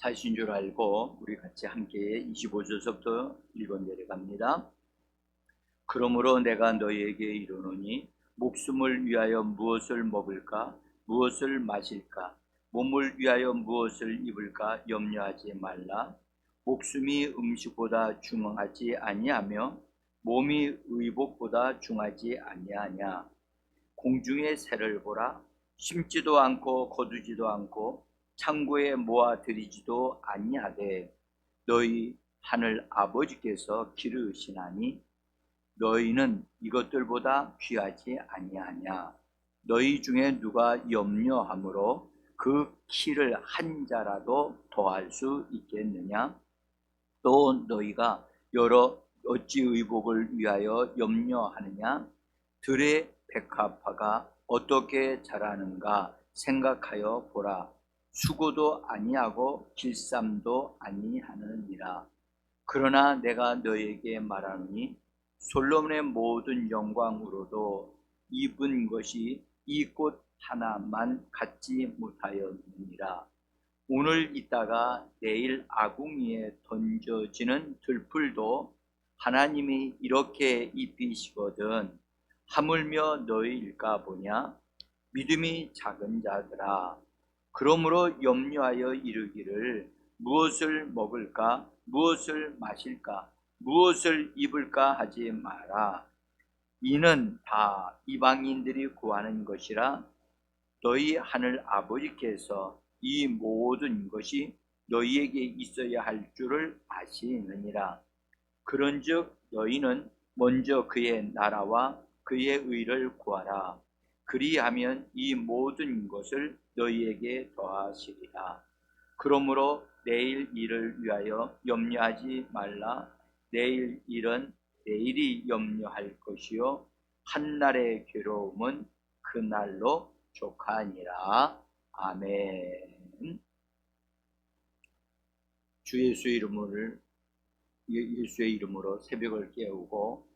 사실인 줄 알고 우리 같이 함께 25절서부터 읽어 내려갑니다. 그러므로 내가 너희에게 이르노니 목숨을 위하여 무엇을 먹을까 무엇을 마실까 몸을 위하여 무엇을 입을까 염려하지 말라. 목숨이 음식보다 중하지 아니하며 몸이 의복보다 중하지 아니하냐. 공중의 새를 보라. 심지도 않고 거두지도 않고 창고에 모아 들이지도 아니하되 너희 하늘 아버지께서 기르시나니 너희는 이것들보다 귀하지 아니하냐. 너희 중에 누가 염려함으로 그 키를 한 자라도 더할 수 있겠느냐. 또 너희가 여러 어찌 의복을 위하여 염려하느냐. 들의 백합화가 어떻게 자라는가 생각하여 보라. 수고도 아니하고 길쌈도 아니하느니라. 그러나 내가 너희에게 말하노니 솔로몬의 모든 영광으로도 입은 것이 이 꽃 하나만 갖지 못하였느니라. 오늘 있다가 내일 아궁이에 던져지는 들풀도 하나님이 이렇게 입히시거든 하물며 너희일까 보냐. 믿음이 작은 자들아, 그러므로 염려하여 이르기를 무엇을 먹을까 무엇을 마실까 무엇을 입을까 하지 마라. 이는 다 이방인들이 구하는 것이라. 너희 하늘 아버지께서 이 모든 것이 너희에게 있어야 할 줄을 아시느니라. 그런즉 너희는 먼저 그의 나라와 그의 의를 구하라. 그리하면 이 모든 것을 너희에게 더하시리라. 그러므로 내일 일을 위하여 염려하지 말라. 내일 일은 내일이 염려할 것이요 한날의 괴로움은 그날로 족하니라. 아멘. 주 예수의 이름으로 새벽을 깨우고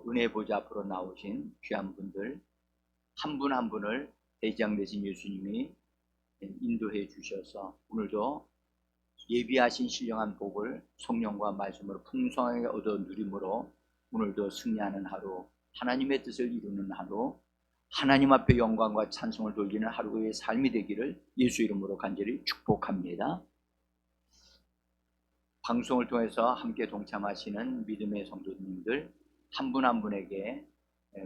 은혜 보좌 앞으로 나오신 귀한 분들 한 분 한 분을 대장 되신 예수님이 인도해 주셔서 오늘도 예비하신 신령한 복을 성령과 말씀으로 풍성하게 얻어 누림으로 오늘도 승리하는 하루, 하나님의 뜻을 이루는 하루, 하나님 앞에 영광과 찬송을 돌리는 하루의 삶이 되기를 예수 이름으로 간절히 축복합니다. 방송을 통해서 함께 동참하시는 믿음의 성도님들 한 분 한 분에게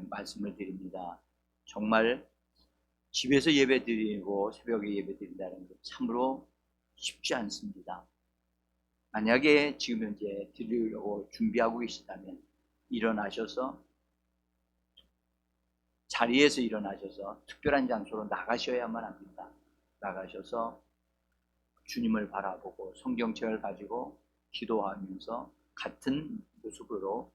말씀을 드립니다. 정말 집에서 예배 드리고 새벽에 예배 드린다는 것 참으로 쉽지 않습니다. 만약에 지금 현재 드리려고 준비하고 계시다면 일어나셔서 자리에서 일어나셔서 특별한 장소로 나가셔야만 합니다. 나가셔서 주님을 바라보고 성경책을 가지고 기도하면서 같은 모습으로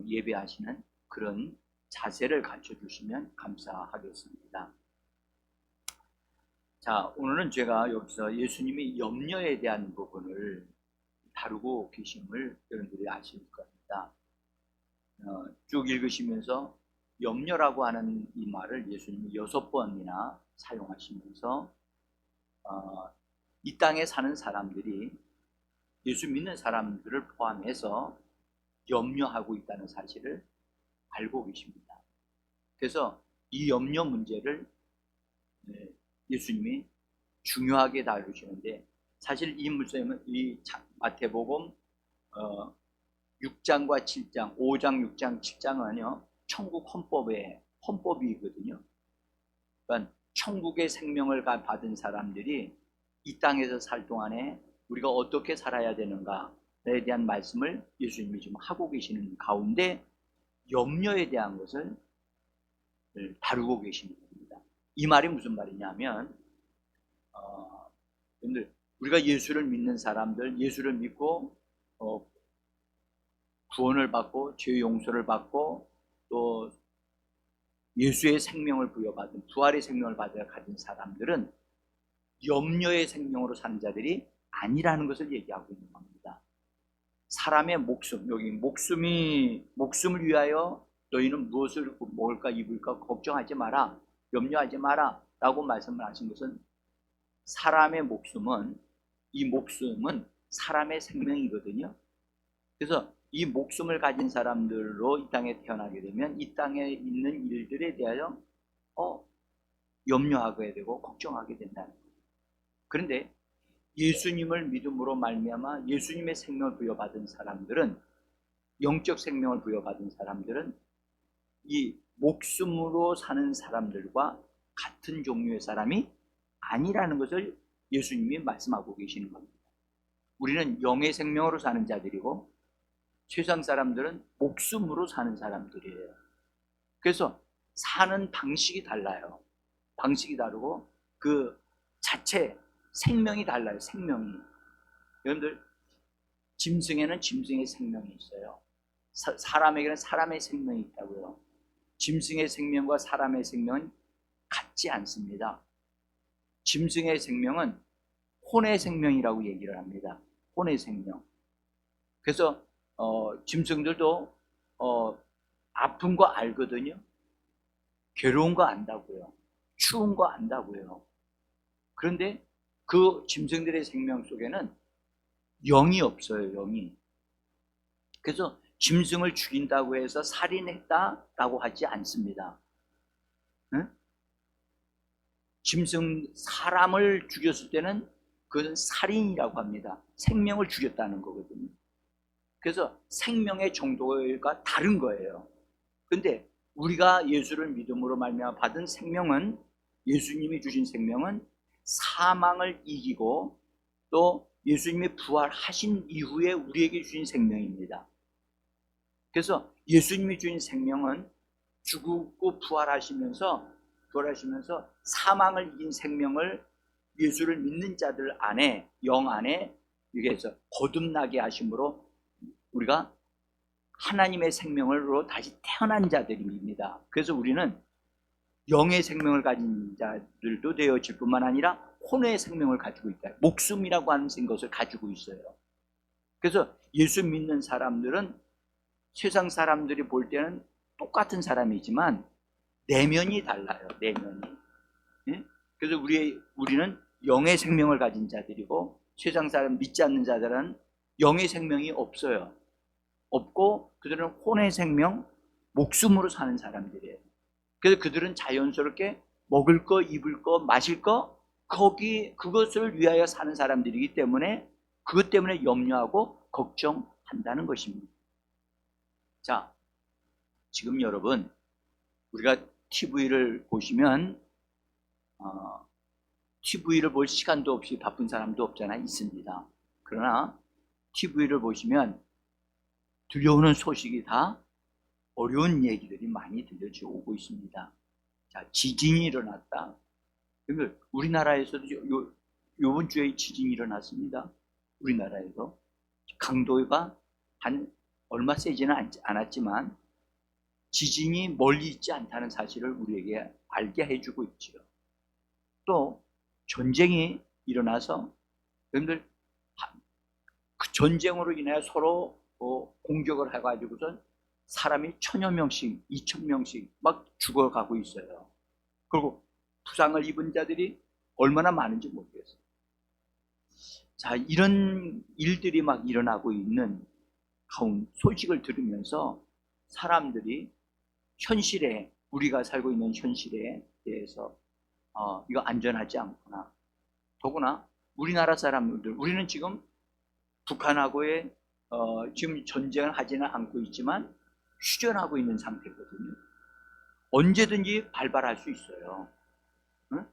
예배하시는 그런 자세를 갖춰주시면 감사하겠습니다. 자, 오늘은 제가 여기서 예수님이 염려에 대한 부분을 다루고 계심을 여러분들이 아실 겁니다. 쭉 읽으시면서 염려라고 하는 이 말을 예수님이 6번이나 사용하시면서 이 땅에 사는 사람들이 예수 믿는 사람들을 포함해서 염려하고 있다는 사실을 알고 계십니다. 그래서 이 염려 문제를 예수님이 중요하게 다루시는데 사실 이 문제는 이 마태복음 6장과 7장, 5장, 6장, 7장은요 천국 헌법이거든요. 그러니까 천국의 생명을 받은 사람들이 이 땅에서 살 동안에 우리가 어떻게 살아야 되는가에 대한 말씀을 예수님이 지금 하고 계시는 가운데 염려에 대한 것을 다루고 계시는 겁니다. 이 말이 무슨 말이냐면 우리가 예수를 믿는 사람들, 예수를 믿고 구원을 받고 죄 용서를 받고 또 예수의 생명을 부여받은 부활의 생명을 받아 가진 사람들은 염려의 생명으로 사는 자들이 아니라는 것을 얘기하고 있는 겁니다. 사람의 목숨, 여기 목숨을 위하여 너희는 무엇을 먹을까 입을까 걱정하지 마라, 염려하지 마라 라고 말씀을 하신 것은 사람의 목숨은 이 목숨은 사람의 생명이거든요. 그래서 이 목숨을 가진 사람들로 이 땅에 태어나게 되면 이 땅에 있는 일들에 대하여 염려하게 되고 걱정하게 된다는 거예요. 그런데 예수님을 믿음으로 말미암아 예수님의 생명을 부여받은 사람들은, 영적 생명을 부여받은 사람들은 이 목숨으로 사는 사람들과 같은 종류의 사람이 아니라는 것을 예수님이 말씀하고 계시는 겁니다. 우리는 영의 생명으로 사는 자들이고 세상 사람들은 목숨으로 사는 사람들이에요. 그래서 사는 방식이 달라요. 방식이 다르고 그 자체 생명이 달라요. 생명이. 여러분들, 짐승에는 짐승의 생명이 있어요. 사람에게는 사람의 생명이 있다고요. 짐승의 생명과 사람의 생명은 같지 않습니다. 짐승의 생명은 혼의 생명이라고 얘기를 합니다. 혼의 생명. 그래서 짐승들도 아픈 거 알거든요. 괴로운 거 안다고요. 추운 거 안다고요. 그런데 그 짐승들의 생명 속에는 영이 없어요. 영이. 그래서 짐승을 죽인다고 해서 살인했다라고 하지 않습니다. 응? 사람을 죽였을 때는 그것은 살인이라고 합니다. 생명을 죽였다는 거거든요. 그래서 생명의 정도가 다른 거예요. 근데 우리가 예수를 믿음으로 말미암아 받은 생명은, 예수님이 주신 생명은 사망을 이기고 또 예수님이 부활하신 이후에 우리에게 주신 생명입니다. 그래서 예수님이 주신 생명은 죽고 부활하시면서 사망을 이긴 생명을 예수를 믿는 자들 안에, 영 안에 여기에서 거듭나게 하심으로 우리가 하나님의 생명으로 다시 태어난 자들입니다. 그래서 우리는 영의 생명을 가진 자들도 되어질 뿐만 아니라 혼의 생명을 가지고 있다. 목숨이라고 하는 것을 가지고 있어요. 그래서 예수 믿는 사람들은 세상 사람들이 볼 때는 똑같은 사람이지만 내면이 달라요. 내면이. 예? 그래서 우리는 영의 생명을 가진 자들이고 세상 사람 믿지 않는 자들은 영의 생명이 없어요. 없고 그들은 혼의 생명, 목숨으로 사는 사람들이에요. 그래서 그들은 자연스럽게 먹을 거, 입을 거, 마실 거, 그것을 위하여 사는 사람들이기 때문에 그것 때문에 염려하고 걱정한다는 것입니다. 자, 지금 여러분, 우리가 TV를 보시면 TV를 볼 시간도 없이 바쁜 사람도 없잖아, 있습니다. 그러나 TV를 보시면 들려오는 소식이 다 어려운 얘기들이 많이 들려오고 있습니다. 자, 지진이 일어났다. 우리나라에서도 요번 주에 지진이 일어났습니다. 우리나라에서 강도가 얼마 세지는 않았지만 지진이 멀리 있지 않다는 사실을 우리에게 알게 해주고 있죠. 또 전쟁이 일어나서 여러분들 그 전쟁으로 인해 서로 공격을 해가지고선 사람이 1000여 명씩, 2000명씩 막 죽어가고 있어요. 그리고 부상을 입은 자들이 얼마나 많은지 모르겠어요. 자, 이런 일들이 막 일어나고 있는 소식을 들으면서 사람들이 현실에, 우리가 살고 있는 현실에 대해서 이거 안전하지 않구나. 더구나 우리나라 사람들, 우리는 지금 북한하고의 지금 전쟁을 하지는 않고 있지만 휴전하고 있는 상태거든요. 언제든지 발발할 수 있어요. 응?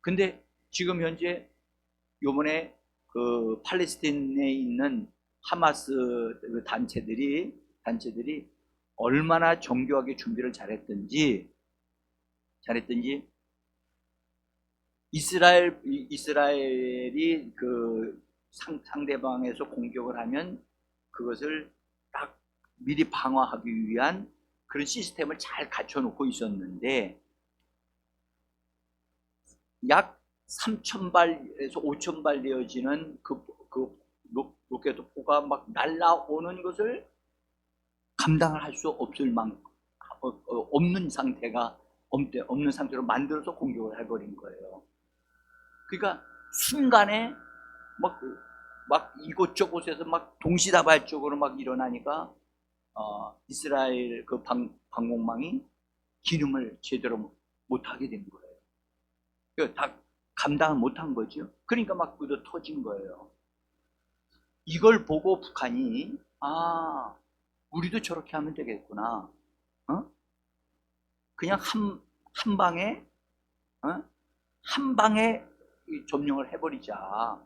근데 지금 현재 요번에 그 팔레스타인에 있는 하마스 그 단체들이 얼마나 정교하게 준비를 잘했든지 이스라엘이 그 상대방에서 공격을 하면 그것을 딱 미리 방어하기 위한 그런 시스템을 잘 갖춰놓고 있었는데 약 3000발에서 5000발 되어지는 그 로켓포가 막 날라오는 것을 감당을 할 수 없을 만큼 없는 상태로 만들어서 공격을 해버린 거예요. 그러니까 순간에 막 이곳저곳에서 막 동시다발적으로 막 일어나니까 이스라엘 그 방공망이 기능을 제대로 못하게 된 거예요. 다 감당을 못한 거죠. 그러니까 막 그도 터진 거예요. 이걸 보고 북한이 우리도 저렇게 하면 되겠구나. 그냥 한 방에 한 방에 점령을 해버리자.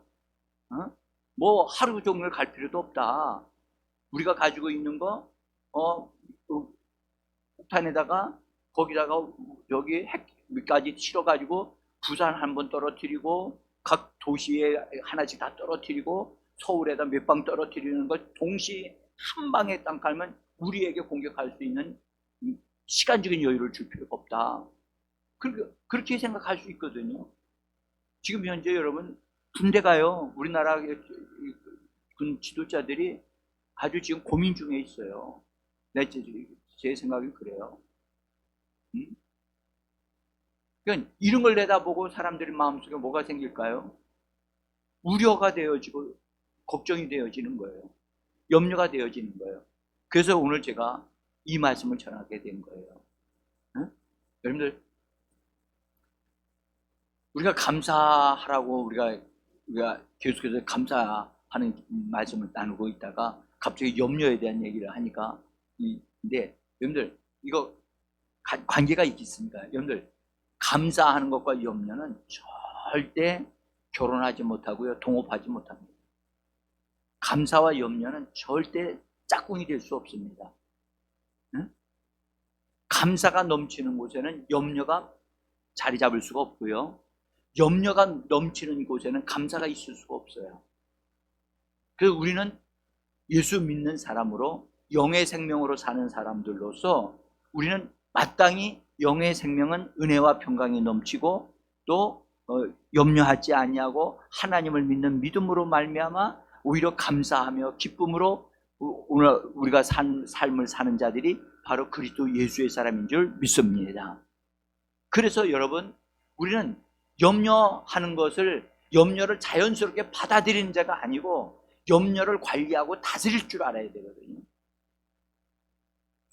뭐 하루 종일 갈 필요도 없다. 우리가 가지고 있는 거 폭탄에다가 거기다가 여기 핵까지 실어가지고 부산 한번 떨어뜨리고 각 도시에 하나씩 다 떨어뜨리고 서울에다 몇 방 떨어뜨리는 걸 동시에 한 방에 땅 깔면 우리에게 공격할 수 있는 시간적인 여유를 줄 필요가 없다. 그렇게 생각할 수 있거든요. 지금 현재 여러분 군대 가요. 우리나라 군 지도자들이 아주 지금 고민 중에 있어요. 제 생각이 그래요. 그러니까 이런 걸 내다보고 사람들이 마음속에 뭐가 생길까요? 우려가 되어지고 걱정이 되어지는 거예요. 염려가 되어지는 거예요. 그래서 오늘 제가 이 말씀을 전하게 된 거예요. 여러분들 우리가 감사하라고 우리가 계속해서 감사하는 말씀을 나누고 있다가 갑자기 염려에 대한 얘기를 하니까 근데 여러분들 이거 관계가 있겠습니까? 여러분들 감사하는 것과 염려는 절대 결혼하지 못하고요, 동업하지 못합니다. 감사와 염려는 절대 짝꿍이 될 수 없습니다. 감사가 넘치는 곳에는 염려가 자리 잡을 수가 없고요, 염려가 넘치는 곳에는 감사가 있을 수가 없어요. 그래서 우리는 예수 믿는 사람으로 영의 생명으로 사는 사람들로서 우리는 마땅히 영의 생명은 은혜와 평강이 넘치고 또 염려하지 아니하고 하나님을 믿는 믿음으로 말미암아 오히려 감사하며 기쁨으로 오늘 우리가 삶을 사는 자들이 바로 그리스도 예수의 사람인 줄 믿습니다. 그래서 여러분 우리는 염려를 자연스럽게 받아들이는 자가 아니고 염려를 관리하고 다스릴 줄 알아야 되거든요.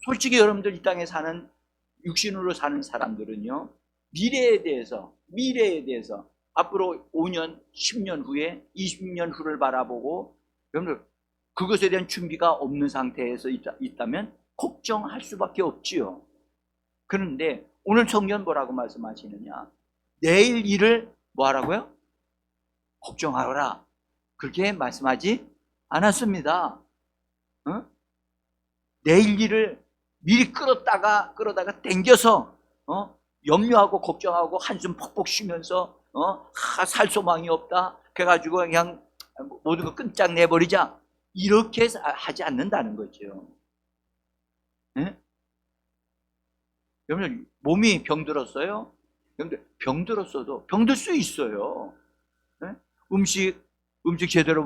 솔직히 여러분들 이 땅에 사는 육신으로 사는 사람들은요, 미래에 대해서 앞으로 5년, 10년 후에 20년 후를 바라보고 여러분들 그것에 대한 준비가 없는 상태에서 있다면 걱정할 수밖에 없지요. 그런데 오늘 성경 뭐라고 말씀하시느냐? 내일 일을 뭐 하라고요? 걱정하라. 그렇게 말씀하지 않았습니다. 내일 일을 미리 끌어다가 당겨서 염려하고 걱정하고 한숨 퍽퍽 쉬면서 살 소망이 없다 그래가지고 그냥 모든 거 끝장내버리자 이렇게 하지 않는다는 거죠. 여러분 몸이 병들었어요? 병들었어도 병들 수 있어요. 음식 제대로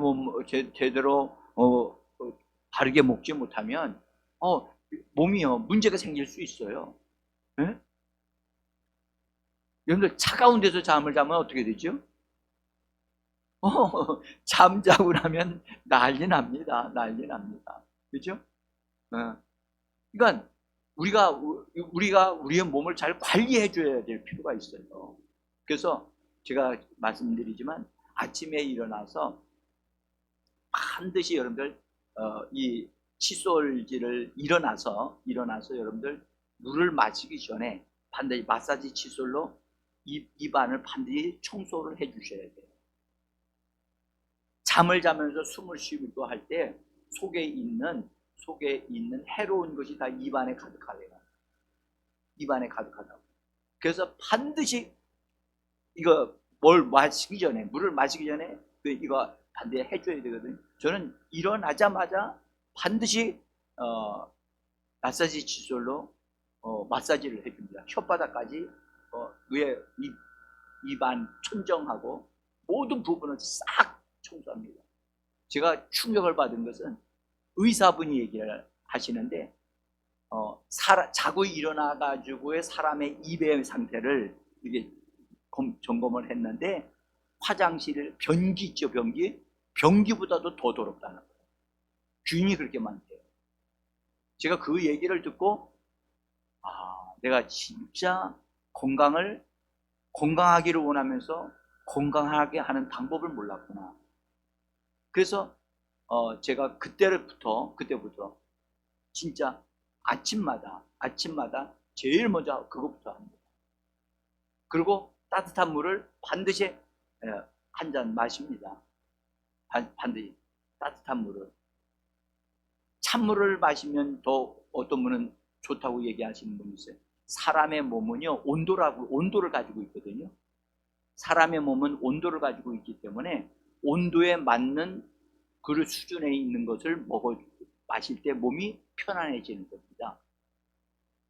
바르게 먹지 못하면 몸이요 문제가 생길 수 있어요. 여러분들 차가운 데서 잠을 자면 어떻게 되죠? 잠자고 나면 난리 납니다. 그렇죠? 그러니까 우리가 우리의 몸을 잘 관리해 줘야 될 필요가 있어요. 그래서 제가 말씀드리지만 아침에 일어나서 반드시 여러분들 이 칫솔질을 일어나서 여러분들 물을 마시기 전에 반드시 마사지 칫솔로 입안을 반드시 청소를 해 주셔야 돼요. 잠을 자면서 숨을 쉬기도 할 때 속에 있는 해로운 것이 다 입안에 가득하대요. 입안에 가득하다고. 그래서 반드시 물을 마시기 전에 이거 반드시 해줘야 되거든요. 저는 일어나자마자 반드시 마사지 칫솔로 마사지를 해줍니다. 혓바닥까지 위에 입안 천정하고 모든 부분을 싹 청소합니다. 제가 충격을 받은 것은 의사분이 얘기를 하시는데 자고 일어나가지고의 사람의 입의 상태를 이게 점검을 했는데 화장실 변기 있죠, 변기. 변기보다도 더 더럽다는 거예요. 균이 그렇게 많대요. 제가 그 얘기를 듣고 내가 진짜 건강하기를 원하면서 건강하게 하는 방법을 몰랐구나. 그래서 제가 그때부터 진짜 아침마다 제일 먼저 그것부터 합니다. 그리고 따뜻한 물을 반드시 한 잔 마십니다. 반드시 따뜻한 물을. 찬물을 마시면 더 어떤 분은 좋다고 얘기하시는 분이 있어요. 사람의 몸은요, 온도를 가지고 있거든요. 사람의 몸은 온도를 가지고 있기 때문에 온도에 맞는 그 수준에 있는 것을 마실 때 몸이 편안해지는 겁니다.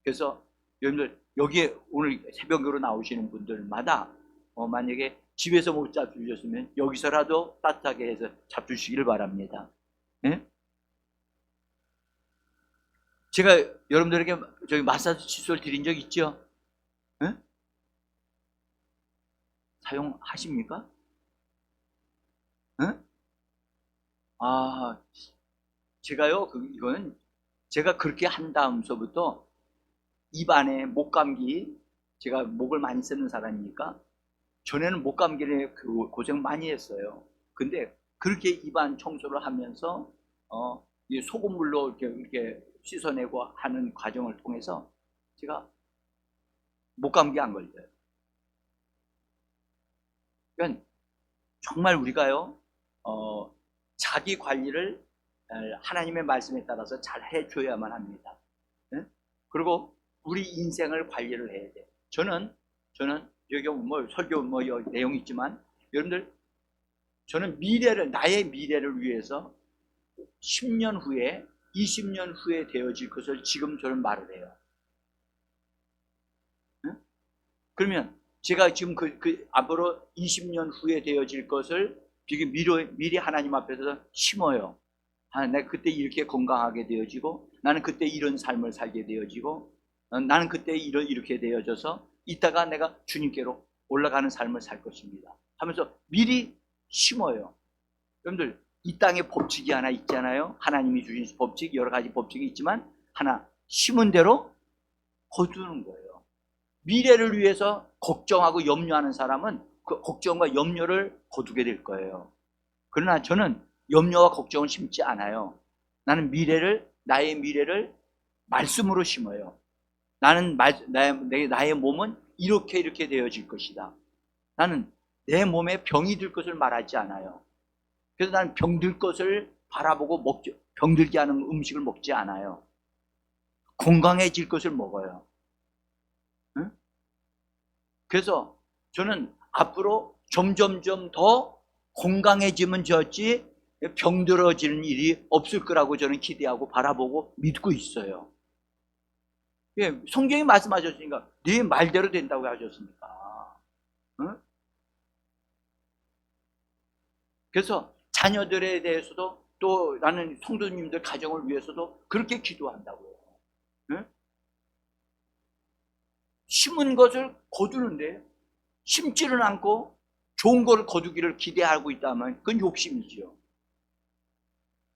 그래서 여러분들 여기에 오늘 새벽으로 나오시는 분들마다 만약에 집에서 못 잡수셨으면 여기서라도 따뜻하게 해서 잡수시길 바랍니다. 네? 제가 여러분들에게 저기 마사지 칫솔 드린 적 있죠? 네? 사용하십니까? 네? 제가요, 이거는 제가 그렇게 한 다음서부터 입안에 목감기, 제가 목을 많이 쓰는 사람이니까 전에는 목감기를 고생 많이 했어요. 근데 그렇게 입안 청소를 하면서 이 소금물로 이렇게 씻어내고 하는 과정을 통해서 제가 목감기 안 걸려요. 그러니까 정말 우리가요, 자기 관리를 하나님의 말씀에 따라서 잘 해줘야만 합니다. 네? 그리고 우리 인생을 관리를 해야 돼요. 저는 여기 설교 내용이 있지만 여러분들, 저는 나의 미래를 위해서 10년 후에 20년 후에 되어질 것을 지금 저는 말을 해요. 네? 그러면 제가 지금 앞으로 20년 후에 되어질 것을 미리 하나님 앞에서 심어요. 내가 그때 이렇게 건강하게 되어지고, 나는 그때 이런 삶을 살게 되어지고, 나는 그때 이렇게 되어져서 이따가 내가 주님께로 올라가는 삶을 살 것입니다 하면서 미리 심어요. 여러분들, 이 땅에 법칙이 하나 있잖아요. 하나님이 주신 법칙, 여러 가지 법칙이 있지만 하나, 심은 대로 거두는 거예요. 미래를 위해서 걱정하고 염려하는 사람은 그 걱정과 염려를 거두게 될 거예요. 그러나 저는 염려와 걱정을 심지 않아요. 나는 나의 미래를 말씀으로 심어요. 나의 몸은 이렇게 되어질 것이다. 나는 내 몸에 병이 들 것을 말하지 않아요. 그래서 나는 병들 것을 바라보고 병들게 하는 음식을 먹지 않아요. 건강해질 것을 먹어요. 응? 그래서 저는 앞으로 점점점 더 건강해지면 좋지 병들어지는 일이 없을 거라고 저는 기대하고 바라보고 믿고 있어요. 예, 성경이 말씀하셨으니까 네 말대로 된다고 하셨으니까. 응? 그래서 자녀들에 대해서도 또 나는 성도님들 가정을 위해서도 그렇게 기도한다고요. 응? 심은 것을 거두는데 심지는 않고 좋은 걸 거두기를 기대하고 있다면 그건 욕심이지요.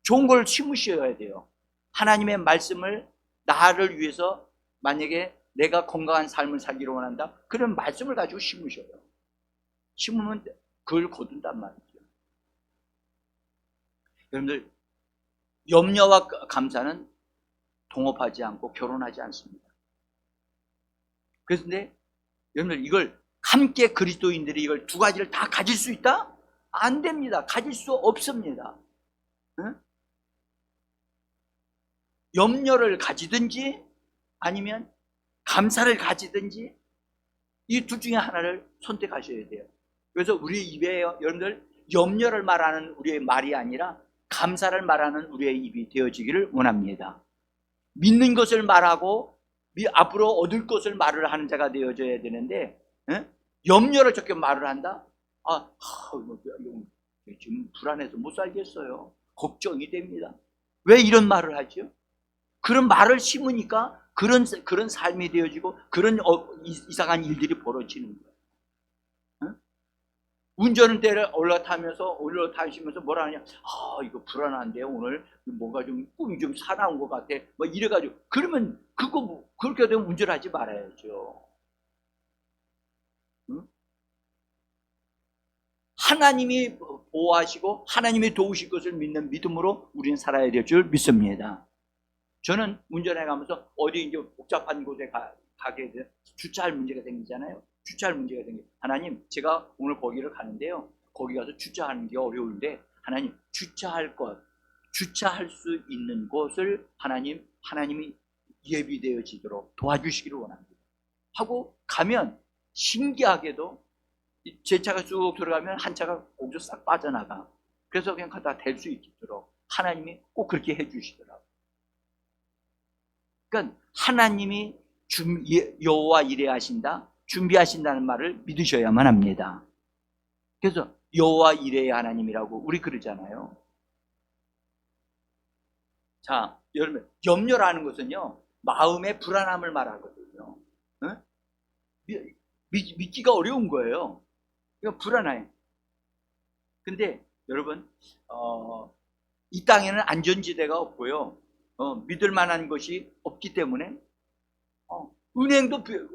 좋은 걸 심으셔야 돼요. 하나님의 말씀을 나를 위해서 만약에 내가 건강한 삶을 살기를 원한다, 그런 말씀을 가지고 심으셔요. 심으면 그걸 거둔단 말이죠. 여러분들, 염려와 감사는 동업하지 않고 결혼하지 않습니다. 그런데 여러분들, 이걸 함께 그리스도인들이 이걸 두 가지를 다 가질 수 있다? 안 됩니다. 가질 수 없습니다. 응? 염려를 가지든지 아니면 감사를 가지든지 이 둘 중에 하나를 선택하셔야 돼요. 그래서 우리 입에 여러분들, 염려를 말하는 우리의 말이 아니라 감사를 말하는 우리의 입이 되어지기를 원합니다. 믿는 것을 말하고 앞으로 얻을 것을 말을 하는 자가 되어져야 되는데, 염려를 적게 말을 한다? 지금 불안해서 못 살겠어요. 걱정이 됩니다. 왜 이런 말을 하죠? 그런 말을 심으니까 그런 삶이 되어지고 그런 이상한 일들이 벌어지는 거예요. 운전대를 올라타시면서 뭐라 하냐, 이거 불안한데 오늘 뭔가 좀 꿈이 좀 사나운 것 같아, 뭐 이래가지고, 그러면 그렇게 되면 운전하지 말아야죠. 응? 하나님이 보호하시고 하나님이 도우실 것을 믿는 믿음으로 우리는 살아야 될 줄 믿습니다. 저는 운전해 가면서 어디 이제 복잡한 곳에 가게 돼 주차할 문제가 생기잖아요. 주차할 문제가 생겨. 하나님, 제가 오늘 거기를 가는데요. 거기 가서 주차하는 게 어려운데, 하나님, 주차할 수 있는 곳을 하나님이 예비되어지도록 도와주시기를 원합니다. 하고 가면 신기하게도 제 차가 쭉 들어가면 한 차가 거기서 싹 빠져나가. 그래서 그냥 갖다 댈 수 있도록 하나님이 꼭 그렇게 해주시더라고요. 그러니까 하나님이 여호와 이레하신다, 준비하신다는 말을 믿으셔야만 합니다. 그래서 여호와 이레의 하나님이라고 우리 그러잖아요. 자, 여러분, 염려라는 것은요, 마음의 불안함을 말하거든요. 응? 믿기가 어려운 거예요. 이거 불안해. 근데 여러분, 이 땅에는 안전지대가 없고요, 믿을 만한 것이 없기 때문에, 여러분들,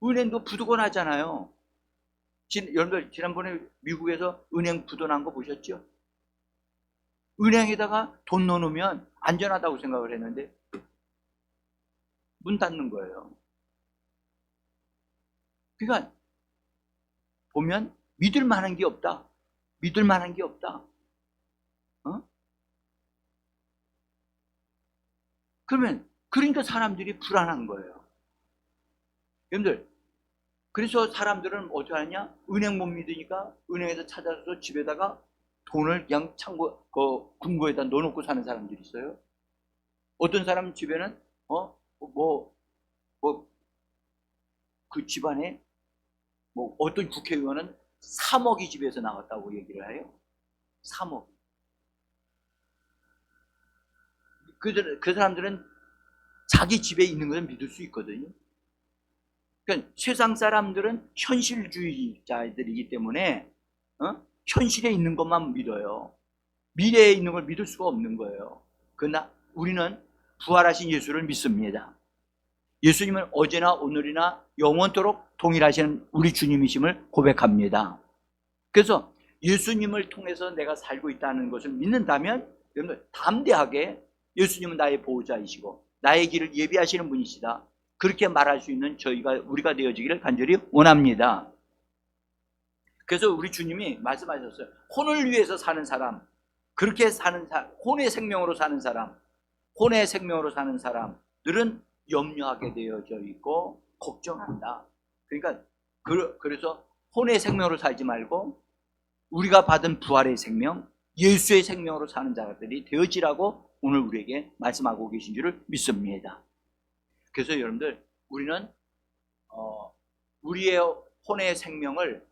은행도 부도건하잖아요. 여러분들, 지난번에 미국에서 은행 부도난 거 보셨죠? 은행에다가 돈 넣어놓으면 안전하다고 생각을 했는데 문 닫는 거예요. 그러니까 보면 믿을 만한 게 없다. 믿을 만한 게 없다. 그러니까 사람들이 불안한 거예요. 여러분들, 그래서 사람들은 어떻게 하냐? 은행 못 믿으니까 은행에서 찾아서 집에다가 돈을 그냥 금고에다 넣어놓고 사는 사람들이 있어요. 어떤 사람 집에는 그 집안에 어떤 국회의원은 3억이 집에서 나왔다고 얘기를 해요. 3억. 그 사람들은 자기 집에 있는 것을 믿을 수 있거든요. 그러니까 세상 사람들은 현실주의자들이기 때문에 현실에 있는 것만 믿어요. 미래에 있는 걸 믿을 수가 없는 거예요. 그러나 우리는 부활하신 예수를 믿습니다. 예수님은 어제나 오늘이나 영원토록 동일하신 우리 주님이심을 고백합니다. 그래서 예수님을 통해서 내가 살고 있다는 것을 믿는다면, 여러분들, 담대하게 예수님은 나의 보호자이시고 나의 길을 예비하시는 분이시다, 그렇게 말할 수 있는 우리가 되어지기를 간절히 원합니다. 그래서 우리 주님이 말씀하셨어요. 혼을 위해서 사는 사람, 그렇게 사는 사람, 혼의 생명으로 사는 사람들은 염려하게 되어져 있고 걱정한다. 그러니까 그래서 혼의 생명으로 살지 말고 우리가 받은 부활의 생명, 예수의 생명으로 사는 자들이 되어지라고 오늘 우리에게 말씀하고 계신 줄을 믿습니다. 그래서 여러분들, 우리는 우리의 혼의 생명을,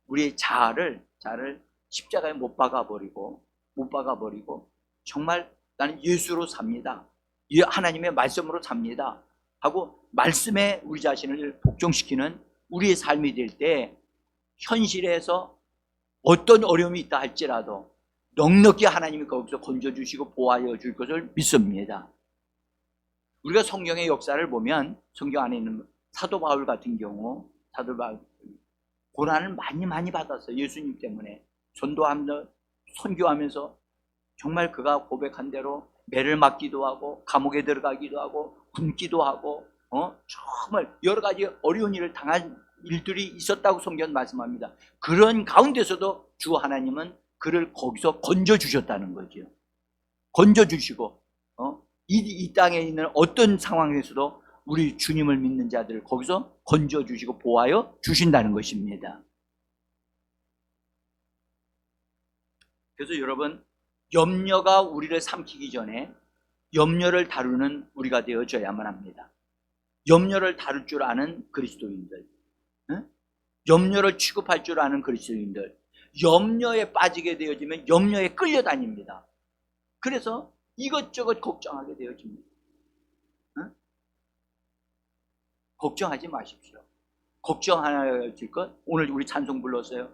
우리의 자아를 십자가에 못 박아버리고 정말 나는 예수로 삽니다, 하나님의 말씀으로 삽니다 하고 말씀에 우리 자신을 복종시키는 우리의 삶이 될 때, 현실에서 어떤 어려움이 있다 할지라도 넉넉히 하나님이 거기서 건져주시고 보호하여 줄 것을 믿습니다. 우리가 성경의 역사를 보면, 성경 안에 있는 사도 바울 같은 경우, 사도 바울 고난을 많이 받았어요. 예수님 때문에 선교하면서 정말 그가 고백한 대로 매를 맞기도 하고 감옥에 들어가기도 하고 굶기도 하고 정말 여러 가지 어려운 일을 당한 일들이 있었다고 성경은 말씀합니다. 그런 가운데서도 주 하나님은 그를 거기서 건져주셨다는 거죠. 건져주시고 이 땅에 있는 어떤 상황에서도 우리 주님을 믿는 자들을 거기서 건져주시고 보호하여 주신다는 것입니다. 그래서 여러분, 염려가 우리를 삼키기 전에 염려를 다루는 우리가 되어져야만 합니다. 염려를 다룰 줄 아는 그리스도인들, 염려를 취급할 줄 아는 그리스도인들, 염려에 빠지게 되어지면 염려에 끌려다닙니다. 그래서 이것저것 걱정하게 되어집니다. 걱정하지 마십시오. 걱정하실 것? 오늘 우리 찬송 불렀어요.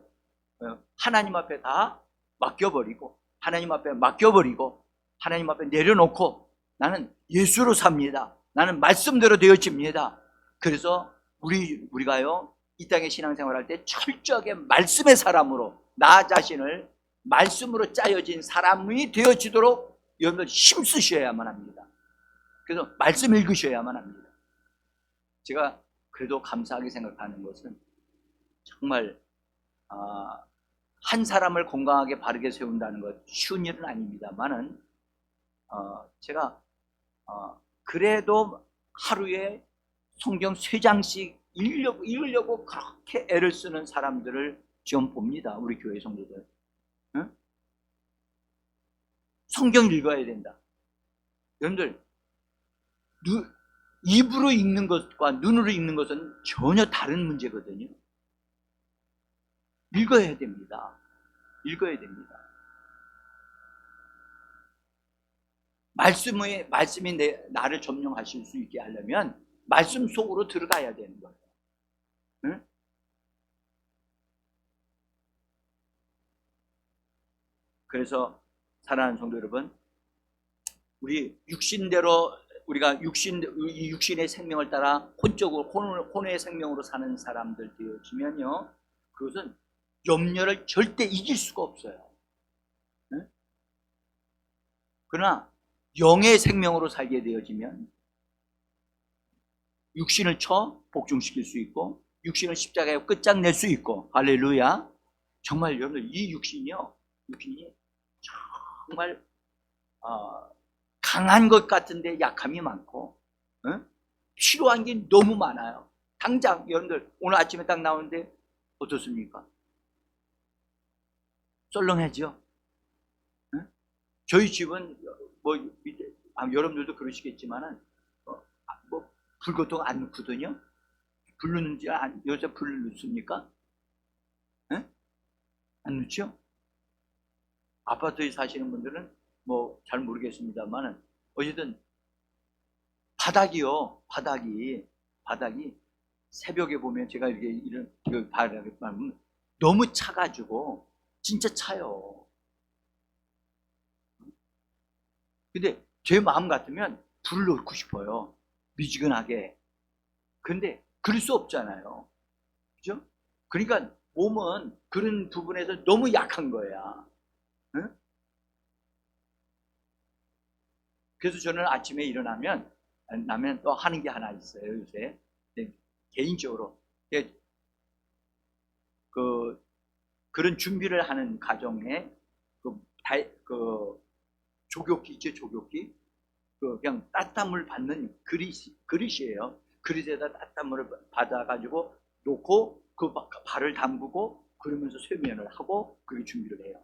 하나님 앞에 다 맡겨버리고, 하나님 앞에 맡겨버리고, 하나님 앞에 내려놓고, 나는 예수로 삽니다. 나는 말씀대로 되어집니다. 그래서 우리가요, 이 땅에 신앙생활할 때 철저하게 말씀의 사람으로, 나 자신을 말씀으로 짜여진 사람이 되어지도록 여러분들 힘쓰셔야만 합니다. 그래서 말씀 읽으셔야만 합니다. 제가 그래도 감사하게 생각하는 것은 정말 한 사람을 건강하게 바르게 세운다는 것 쉬운 일은 아닙니다만은 제가 그래도 하루에 성경 3장씩 읽으려고 그렇게 애를 쓰는 사람들을 지금 봅니다. 우리 교회 성도들. 응? 성경 읽어야 된다. 여러분들 입으로 읽는 것과 눈으로 읽는 것은 전혀 다른 문제거든요. 읽어야 됩니다. 읽어야 됩니다. 말씀이 나를 점령하실 수 있게 하려면 말씀 속으로 들어가야 되는 거예요. 응? 그래서 사랑하는 성도 여러분, 우리 육신대로 우리가 육신의 생명을 따라 혼의 생명으로 사는 사람들 되어지면요, 그것은 염려를 절대 이길 수가 없어요. 응? 그러나 영의 생명으로 살게 되어지면 육신을 복종시킬 수 있고 육신을 십자가에 끝장낼 수 있고, 할렐루야. 정말 여러분들 이 육신이 정말 강한 것 같은데 약함이 많고, 필요한 게 너무 많아요. 당장 여러분들 오늘 아침에 딱 나오는데 어떻습니까? 썰렁해져. 저희 집은 여러분들도 그러시겠지만은 불고통 안 넣거든요. 불 넣는지 요새 불 넣습니까? 안 넣죠? 아파트에 사시는 분들은 잘 모르겠습니다만은 어쨌든 바닥이 새벽에 보면 제가 이런 바닥에 보면 너무 차가지고 진짜 차요. 근데 제 마음 같으면 불을 넣고 싶어요. 미지근하게. 근데 그럴 수 없잖아요. 그죠? 그러니까 몸은 그런 부분에서 너무 약한 거야. 응? 그래서 저는 아침에 일어나면 또 하는 게 하나 있어요, 요새. 개인적으로. 그런 준비를 하는 과정에 조교기 있죠, 조교기. 그냥 따뜻한 물 받는 그릇이에요. 그릇에다 따뜻한 물을 받아가지고 놓고 발을 담그고 그러면서 쇠면을 하고 그렇게 준비를 해요.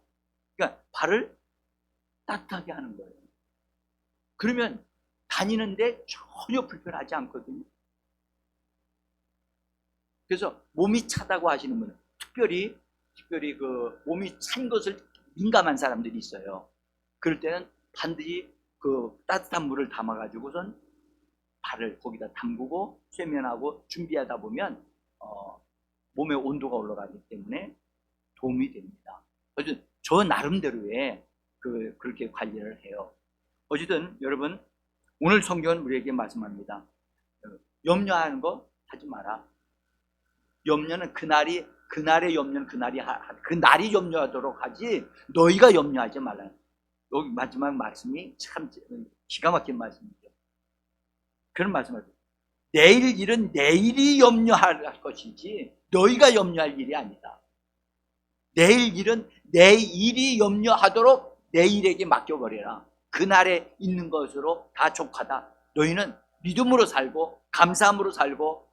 그러니까 발을 따뜻하게 하는 거예요. 그러면 다니는데 전혀 불편하지 않거든요. 그래서 몸이 차다고 하시는 분은 특별히 몸이 찬 것을 민감한 사람들이 있어요. 그럴 때는 반드시 따뜻한 물을 담아가지고선 발을 거기다 담그고 쇠면하고 준비하다 보면 몸의 온도가 올라가기 때문에 도움이 됩니다. 어쨌든 저 나름대로의 그렇게 관리를 해요. 어쨌든 여러분, 오늘 성경은 우리에게 말씀합니다. 염려하는 거 하지 마라. 염려는 그날의 염려는 그날이 염려하도록 하지 너희가 염려하지 말라. 여기 마지막 말씀이 참 기가 막힌 말씀이죠. 그런 말씀을 내일 일은 내일이 염려할 것이지 너희가 염려할 일이 아니다. 내일 일은 내일이 염려하도록 내일에게 맡겨버려라. 그날에 있는 것으로 다 족하다. 너희는 믿음으로 살고 감사함으로 살고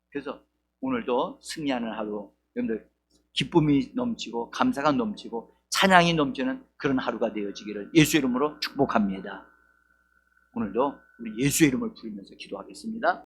그래서 오늘도 승리하는 하루, 여러분들 기쁨이 넘치고 감사가 넘치고 찬양이 넘치는 그런 하루가 되어지기를 예수의 이름으로 축복합니다. 오늘도 우리 예수의 이름을 부르면서 기도하겠습니다.